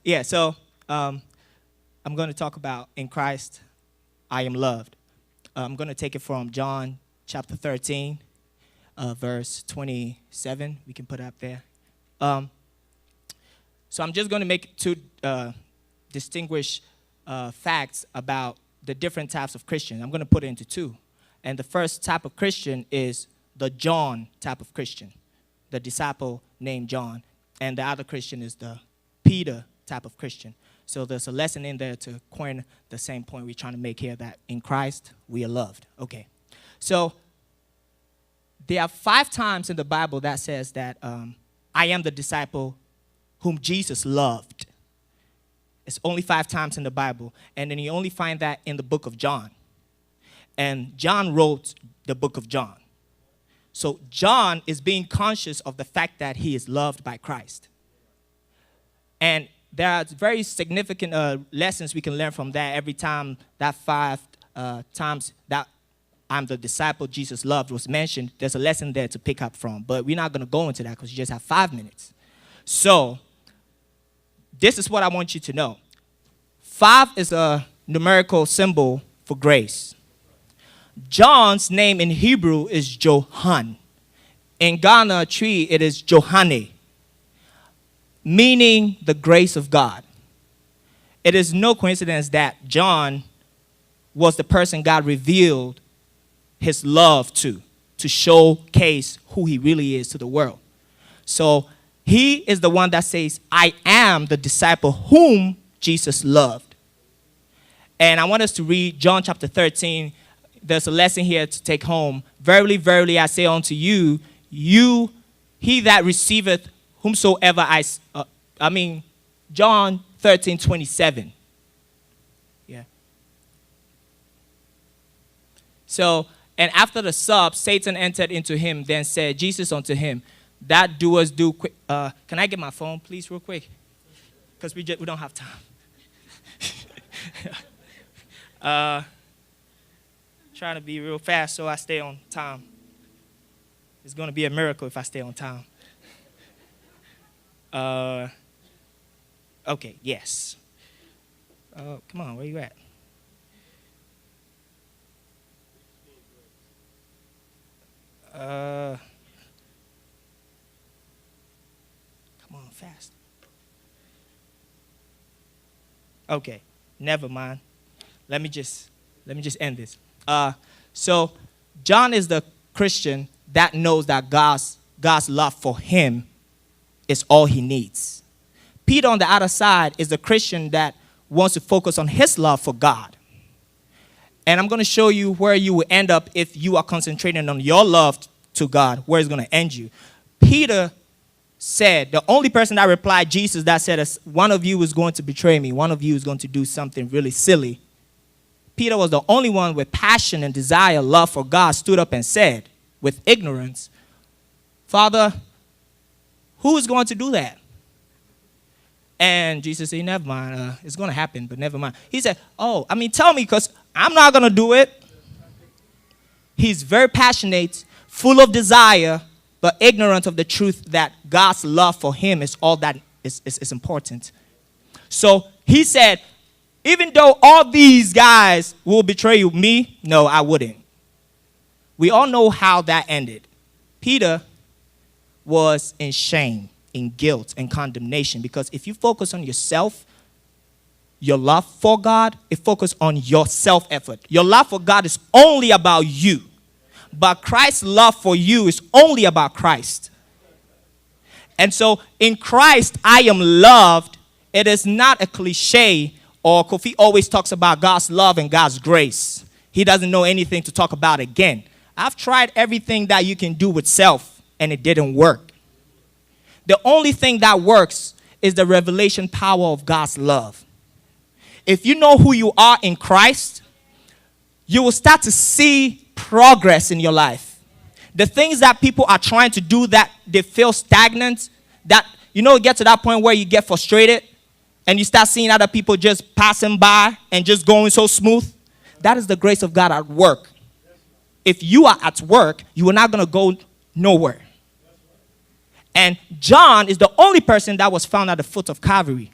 Yeah, so I'm going to talk about in Christ, I am loved. I'm going to take it from John chapter 13, verse 27. We can put it up there. So I'm just going to make two distinguished facts about the different types of Christians. I'm going to put it into two. And the first type of Christian is the John type of Christian, the disciple named John. And the other Christian is the Peter type of Christian. So there's a lesson in there to coin the same point we're trying to make here, that in Christ we are loved. Okay. So there are 5 times in the Bible that says that I am the disciple whom Jesus loved. It's only 5 times in the Bible. And then you only find that in the book of John. And John wrote the book of John. So John is being conscious of the fact that he is loved by Christ. And there are very significant lessons we can learn from that every time that 5 times that I'm the disciple Jesus loved was mentioned. There's a lesson there to pick up from. But we're not going to go into that because you just have 5 minutes. So this is what I want you to know. 5 is a numerical symbol for grace. John's name in Hebrew is Johan. In Ghana tree, it is Johane, meaning the grace of God. It is no coincidence that John was the person God revealed his love to showcase who he really is to the world. So he is the one that says, I am the disciple whom Jesus loved. And I want us to read John chapter 13. There's a lesson here to take home. Verily, verily, I say unto you, he that receiveth whomsoever John 13:27. Yeah. So, and after the sub, Satan entered into him, then said Jesus unto him, that doers do quick. Can I get my phone, please, real quick? Because we don't have time. Trying to be real fast so I stay on time. It's going to be a miracle if I stay on time. Okay, yes. Come on, where you at? Come on, fast. Okay, never mind. Let me just end this. So John is the Christian that knows that God's love for him is all he needs. Peter, on the other side, is the Christian that wants to focus on his love for God. And I'm going to show you where you will end up if you are concentrating on your love to God, where it's going to end you. Peter said, the only person that replied Jesus that said, one of you is going to betray me, one of you is going to do something really silly. Peter was the only one with passion and desire, love for God, stood up and said, with ignorance, Father, who is going to do that? And Jesus said, never mind, it's going to happen, but never mind. He said, tell me, because I'm not going to do it. He's very passionate, full of desire, but ignorant of the truth that God's love for him is all that is important. So he said, even though all these guys will betray you, me, no, I wouldn't. We all know how that ended. Peter was in shame, in guilt, and condemnation, because if you focus on yourself, your love for God, it focuses on your self-effort. Your love for God is only about you. But Christ's love for you is only about Christ. And so in Christ, I am loved. It is not a cliche, or Kofi always talks about God's love and God's grace. He doesn't know anything to talk about again. I've tried everything that you can do with self, and it didn't work. The only thing that works is the revelation power of God's love. If you know who you are in Christ, you will start to see progress in your life. The things that people are trying to do that they feel stagnant, that, get to that point where you get frustrated and you start seeing other people just passing by and just going so smooth. That is the grace of God at work. If you are at work, you are not going to go nowhere. And John is the only person that was found at the foot of Calvary.